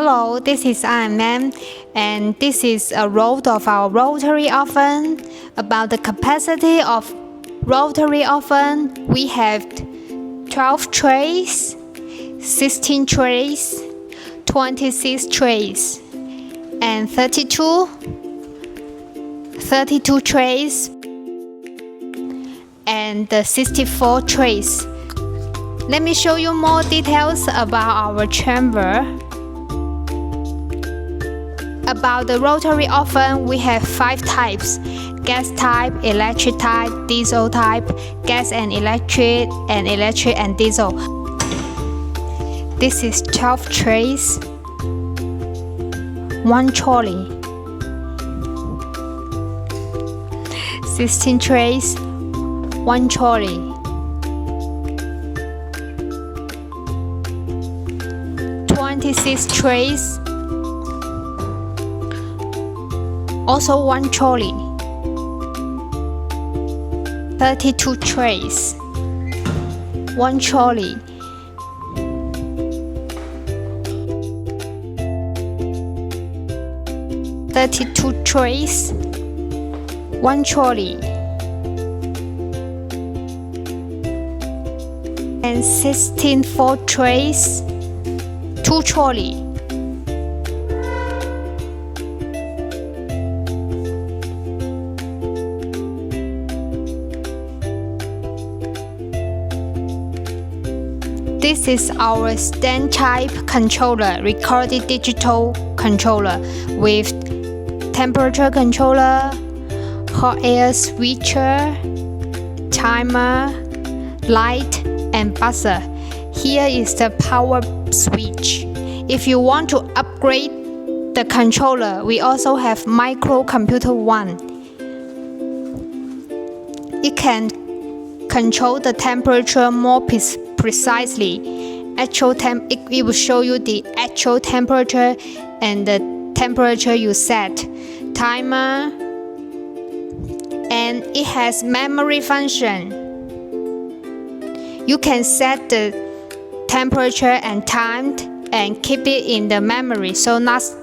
Hello, this is R&M, and this is a road of our rotary oven. About the capacity of rotary oven, we have 12 trays, 16 trays, 26 trays, and 32 trays, and 64 trays. Let me show you more details about our chamber. About the rotary oven, we have 5 types: gas type, electric type, diesel type, gas and electric and diesel. This is 12 trays, 1 trolley, 16 trays, 1 trolley, 26 trays, also 1 trolley, 32 trays, 1 trolley, 32 trays, 1 trolley, and 16 4 trays, 2 trolley. This is our stand type controller, recorded digital controller with temperature controller, hot air switcher, timer, light, and buzzer. Here is the power switch. If you want to upgrade the controller, we also have microcomputer 1. It can control the temperature more precisely. It will show you the actual temperature and the temperature you set. Timer, and it has memory function. You can set the temperature and time and keep it in the memory, so next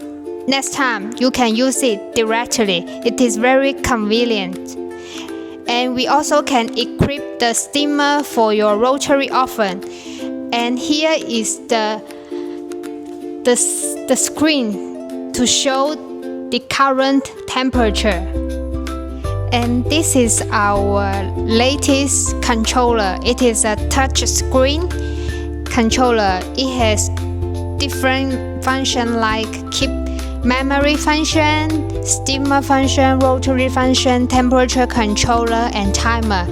time you can use it directly. It is very convenient. And we also can equip the steamer for your rotary oven. And here is the screen to show the current temperature. And this is our latest controller. It is a touch screen controller. It has different functions like keep memory function, steamer function, rotary function, temperature controller, and timer.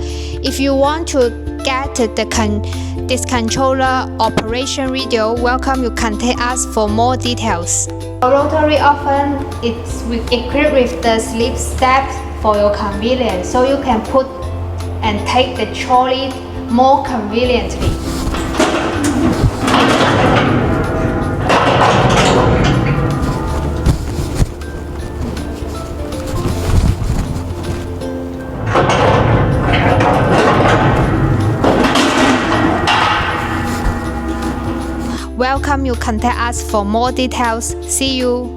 If you want to get this controller operation video, welcome you contact us for more details. The rotary oven is equipped with the slip steps for your convenience, so you can put and take the trolley more conveniently. Welcome you contact us for more details. See you.